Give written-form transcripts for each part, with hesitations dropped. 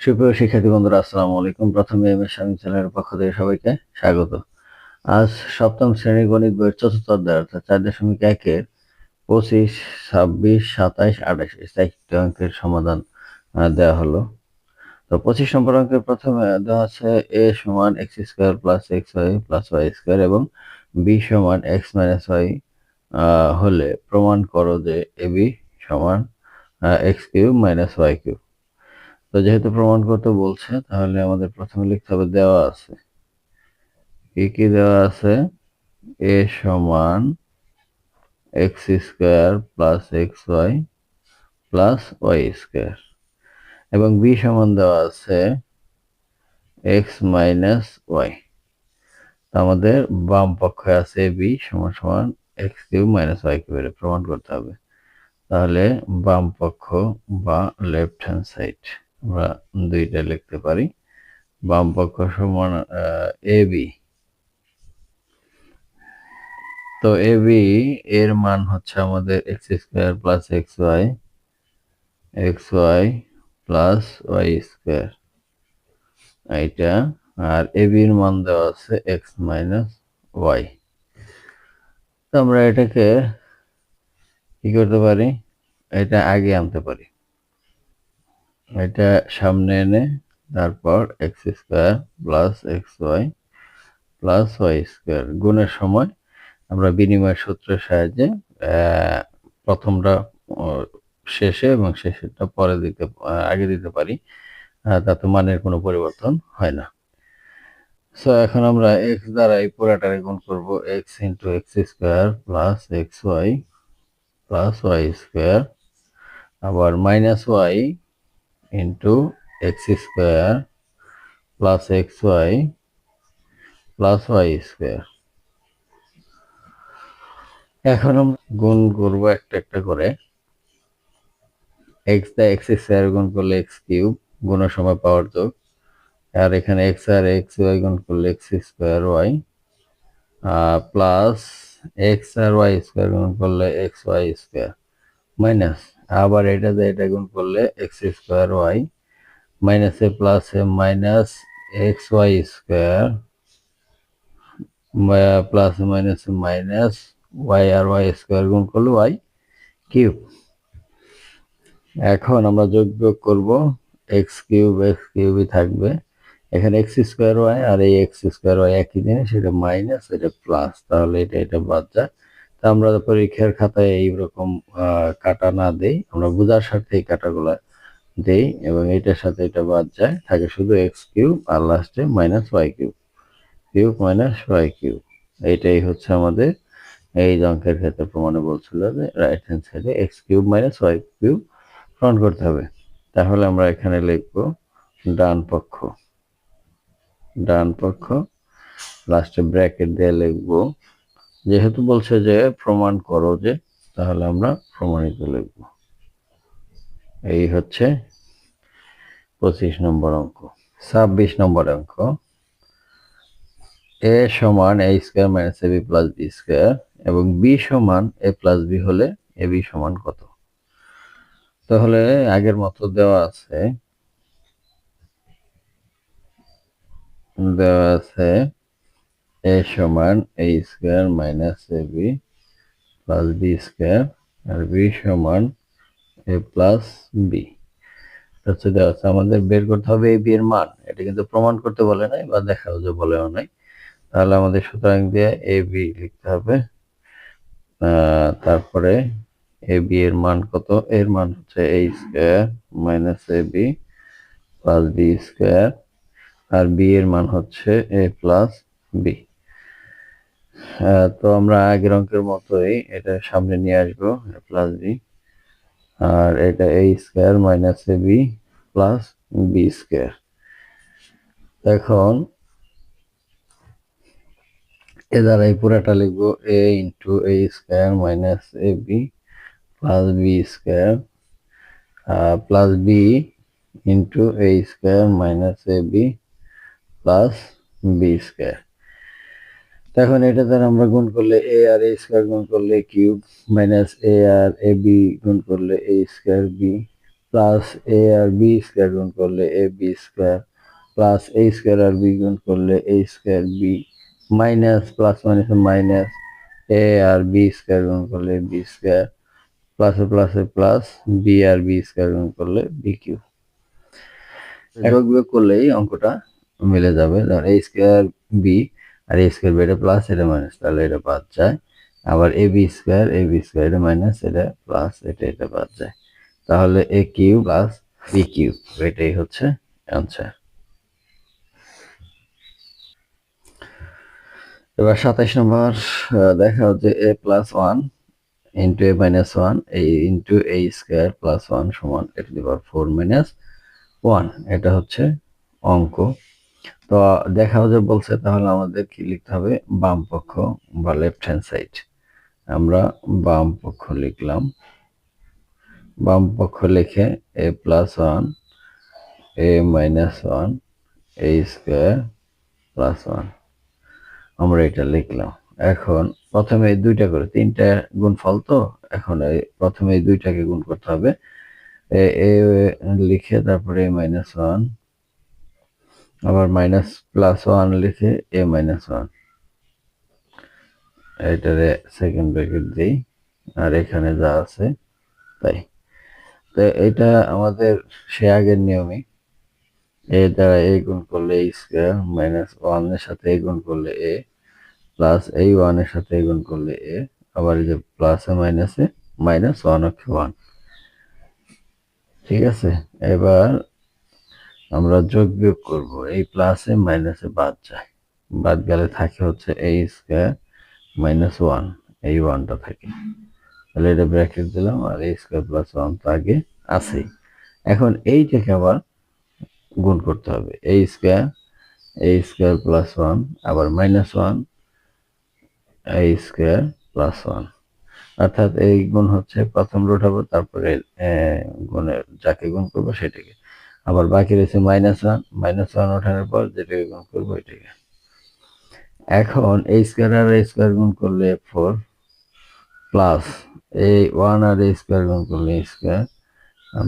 সুপ্রিয় শিক্ষার্থী বন্ধুরা, আসসালামু আলাইকুম। প্রথমে এম এস স্বামী চ্যানেলের পক্ষ থেকে সবাইকে স্বাগত। আজ সপ্তম শ্রেণীর গণিত বইয়ের চতুর্থ অধ্যায় অর্থাৎ 4.1-এর 25, 26, 27, 28 এই চারটি অঙ্কের সমাধান দেওয়া হলো। তো 25 নম্বর অঙ্কের প্রথমে দেওয়া আছে a সমান x square plus xy plus y square এবং b সমান x মাইনাস y হলে প্রমাণ করো যে ab সমান x cube minus y cube. তো যেহেতু প্রমাণ করতে বলছে তাহলে আমাদের প্রথমে লিখতে হবে দেওয়া আছে। কি দেওয়া আছে? a সমান x square plus xy plus y square এবং b সমান দেওয়া আছে x মাইনাস y। আমাদের বাম পক্ষে আছে b সমান সমান x cube minus y cube প্রমাণ করতে হবে। তাহলে বাম পক্ষ বা লেফট হ্যান্ড সাইড আমরা দুইটা লিখতে পারি। বাম পক্ষ সমান ab। তো ab এর মান হচ্ছে আমাদের x square plus xy plus y square এইটা, আর ab এর মান দেওয়া আছে x মাইনাস y। তো আমরা এটাকে কি করতে পারি? এটা আগে আনতে পারি, এটা সামনে এনে তারপর x square plus xy plus y square গুণের সময় আমরা বিনিময় সূত্রের সাহায্যে প্রথমটা শেষে এবং শেষেরটা পরে আগে দিতে পারি, তাতে মানের কোনো পরিবর্তন হয় না। সো এখন আমরা x দ্বারা এই পুরাটারে গুণ করব, x into x square plus xy plus y square, আবার minus y into x square plus xy plus y square. এখন আমরা গুণ করবো একটা একটা করে। x দা এক্স স্কোয়ার গুণ করলে x কিউব গুণের সময় পাওয়ার যোগ, আর এখানে x আর xy গুণ করলে x square y plus x আর y স্কোয়ার গুণ করলে xy স্কোয়ার মাইনাস আবার এটা গুণ করলে x square y minus a plus a minus xy square plus minus minus y আর y স্কোয়ার গুণ করলে y কিউব। এখন আমরা যোগ বিয়োগ করব, x কিউবই থাকবে, এখানে x স্কোয়ার y আর এই x স্কোয়ার y একই জিনিস, এটা মাইনাস এটা প্লাস, তাহলে এটা বাদ যায়। তা আমরা পরীক্ষার খাতায় এইরকম কাটা না দেই, আমরা বোঝার স্বার্থে এই কাটাগুলা দেই এবং এটার সাথে এটা বাদ যায়, থাকে শুধু x কিউব আর লাস্টে minus y cube, cube minus y cube. এইটাই হচ্ছে আমাদের এই অঙ্কের ক্ষেত্রে প্রমাণে বলছিল যে রাইট হ্যান্ড সাইডে x cube minus y cube প্রমাণ করতে হবে। তাহলে আমরা এখানে লিখব ডান পক্ষ লাস্টে ব্র্যাকেট দিয়ে লিখব, যেহেতু বলছে যে প্রমাণ করো যে, তাহলে আমরা প্রমাণিত লিখব। এই হচ্ছে 25 নম্বর অঙ্ক। 26 নম্বর অঙ্ক, a সমান a square minus ab plus b square এবং b সমান a প্লাস b হলে ab সমান কত? তাহলে আগের মতো দেওয়া আছে a সমান a square minus ab plus b square আর b সমান a প্লাস b হচ্ছে দেওয়া আছে। আমাদের বের করতে হবে a b এর মান, এটা কিন্তু প্রমাণ করতে বলে নাই বা দেখাও যে বলেও নাই। তাহলে আমাদের সুতরাং দিয়ে a b লিখতে হবে, তারপরে a b এর মান কত? এর মান হচ্ছে a square minus ab plus b square আর b এর মান হচ্ছে a প্লাস b। তো আমরা আগের অঙ্কের মতোই এটা সামনে নিয়ে আসবো, a প্লাস b, আর এটা a square minus ab plus b square. এখন এ দ্বারা এই পুরাটা লিখবো a into a square minus ab plus b square plus b into a square minus ab plus b square. এখন এটা দ্বারা আমরা গুণ করলে a আর a স্কোয়ার গুণ করলে কিউব মাইনাস a আর ab গুণ করলে a square b plus a আর বি স্কোয়ার গুণ করলে a b square plus a square আর বি গুণ করলে a square b minus plus মাইনাসে মাইনাস এ আর বি স্কোয়ার গুণ করলে বি স্কোয়ার প্লাসে প্লাসে প্লাস বি আর বি স্কোয়ার গুণ করলে বি কিউ। যোগ বিয়োগ করলেই অঙ্কটা মিলে যাবে। ধর এ স্কোয়ার বি আর এ স্কোয়ার বি এটা প্লাস এটা মাইনাস, তাহলে এটা বাদ যায়। আবার এ বি স্কোয়ার এটা মাইনাস এটা প্লাস এটা বাদ যায়, তাহলে a q plus b q, এটাই হচ্ছে অ্যান্সার। এবার 27 নম্বর দেখা হচ্ছে a plus one into a minus one into a square plus one সমান a to the power 4 minus one, এটা হচ্ছে অঙ্ক। তো দেখা যে বলছে, তাহলে আমাদের কি লিখতে হবে, বাম পক্ষ বা লেফট হ্যান্ড সাইড। আমরা বাম পক্ষ লিখলাম, বাম পক্ষ লিখে এ প্লাস ওয়ান এ মাইনাস ওয়ান এ স্কোয়ার প্লাস ওয়ান আমরা এটা লিখলাম। এখন প্রথমে এই দুইটা করে তিনটা গুণফল, তো এখন প্রথমে এই দুইটাকে গুণ করতে হবে। এ লিখে তারপরে এ মাইনাস ওয়ান, আবার মাইনাস প্লাস ওয়ান লিখে এ মাইনাস ওয়ান, এটারে সেকেন্ড ব্র্যাকেট দিই, আর এখানে যা আছে তাই। তো এটা আমাদের সে আগের নিয়মে এ দ্বারা এ গুণ করলে এ স্কোয়ার মাইনাস ওয়ান এর সাথে এ গুণ করলে এ প্লাস এই ওয়ান এর সাথে এ গুণ করলে এ, আবার এই যে প্লাসে মাইনাসে মাইনাস ওয়ান অক্ষে ওয়ান। ঠিক আছে, এবার আমরা যোগ বিয়োগ করবো, এই প্লাসে মাইনাসে বাদ যায়, বাদ গেলে থাকে হচ্ছে এ স্কোয়ার মাইনাস ওয়ান, এই ওয়ানটা থাকে, তাহলে এটা ব্র্যাকেট দিলাম, আর এ স্কোয়ার প্লাস ওয়ান তো আগে আছেই। এখন এইটাকে আবার গুণ করতে হবে, এ স্কোয়ার প্লাস ওয়ান আবার মাইনাস ওয়ান এ স্কোয়ার প্লাস ওয়ান, অর্থাৎ এই গুণ হচ্ছে প্রথম রুট হবে, তারপরে গুণের যাকে গুণ করবো সেটাকে, আবার বাকি রয়েছে মাইনাস ওয়ান ওঠানোর পর যেটাকে গুণ করবো এটাকে। এখন এ স্কোয়ার আর এ স্কোয়ার গুণ করলে ফোর প্লাস এই ওয়ান আর এ স্কোয়ার গুণ করলে স্কোয়ার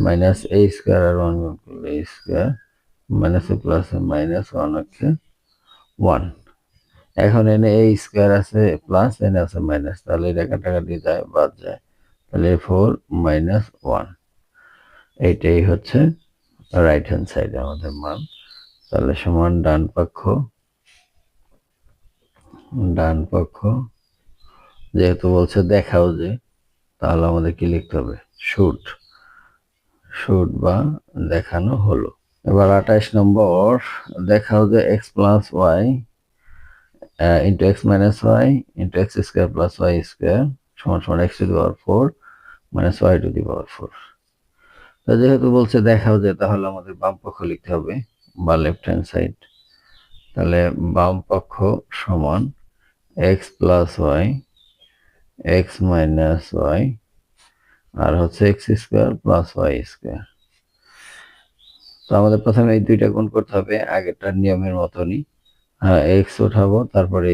মাইনাস এ স্কোয়ার আর ওয়ান গুণ করলে স্কোয়ার মাইনাসে প্লাসে মাইনাস ওয়ান হচ্ছে ওয়ান। এখন এনে এ স্কোয়ার আছে প্লাস এনে আছে মাইনাস, তাহলে এটা কাটাকাটি যায়, বাদ যায়, তাহলে ফোর মাইনাস ওয়ান, এইটাই হচ্ছে রাইট হ্যান্ড সাইডে আমাদের মান। তাহলে সমান ডান পক্ষ যেহেতু বলছে দেখাও যে, তাহলে আমাদের কি লিখতে হবে, শুড বা দেখানো হলো। এবার 28 নম্বর দেখাও যে x plus y into x minus y into x square plus y square সমান সমান x to the power four minus y to the power four. তো যেহেতু বলছে দেখাও যে, তাহলে আমাদের বাম পক্ষ লিখতে হবে বা লেফট হ্যান্ড সাইড। তাহলে বাম পক্ষ সমান x plus y x minus y আর হচ্ছে x square plus y square. তো আমাদের প্রথমে এই দুইটা গুণ করতে হবে আগেরটার নিয়মের মতনই। হ্যাঁ, এক্স উঠাবো, তারপরে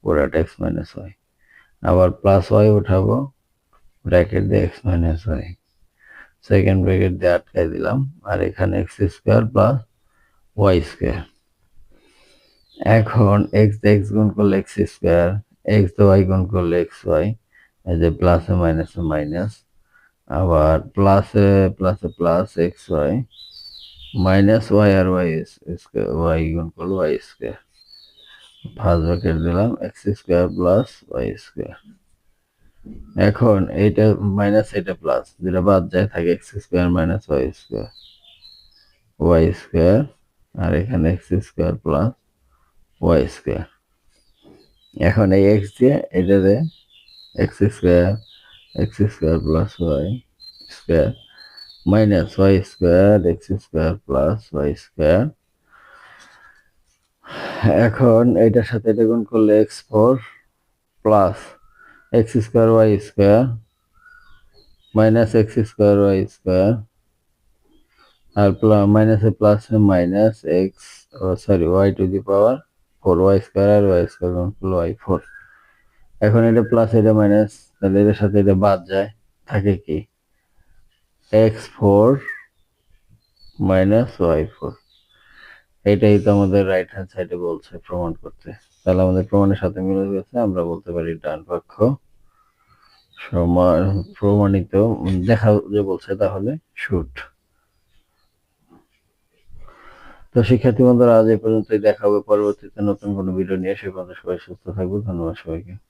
পুরাটা এক্স মাইনাস ওয়াই, আবার প্লাস ওয়াই উঠাবো, ব্র্যাকেট দিয়ে x minus y, second bracket দিয়ে আটকাই দিলাম, আর এখানে x square plus y square. এখন এক্স দিয়ে এক্স গুণ করলে এক্স স্কোয়ার, এক্স দিয়ে ওয়াই গুণ করলে এক্স ওয়াই, এই যে প্লাসে মাইনাসে মাইনাস, আবার প্লাসে প্লাসে plus x y minus y আর ওয়াই স্কোয়ার, ওয়াই গুণ করলে ওয়াই স্কোয়ার, ফার্স্ট ব্র্যাকেট দিলাম x square plus y square. এখন এইটা মাইনাস এটা প্লাস, যেটা বাদ যায় থাকে x square minus y square, আর এখানে x square plus y square. এখন এই এক্স দিয়ে এটাতে x square plus y square minus y square x square plus y square. এখন এটার সাথে এটা গুণ করলে x four plus x square y square minus x square y square, আর মাইনাসে প্লাসে minus x y to the power four y square আর ওয়াই স্কোয়ার গুণ করলে ওয়াই ফোর। এখন এটা প্লাস এটা মাইনাস, তাহলে এটার সাথে এটা বাদ যায়, থাকে কি এক্স ফোর -y4। এটাই তো আমাদের রাইট হ্যান্ড সাইডে বলছে প্রমাণ করতে। তাহলে আমাদের প্রমাণের সাথে মিলে গেছে, আমরা বলতে পারি ডান পক্ষ প্রমাণিত। দেখা যে বলছে তাহলে শুট। তো শিক্ষার্থী বন্ধুরা, আজ এই পর্যন্তই। দেখা হবে পরবর্তীতে নতুন কোনো ভিডিও নিয়ে। সে পর্যন্ত সবাই সুস্থ থাকবে। ধন্যবাদ সবাইকে।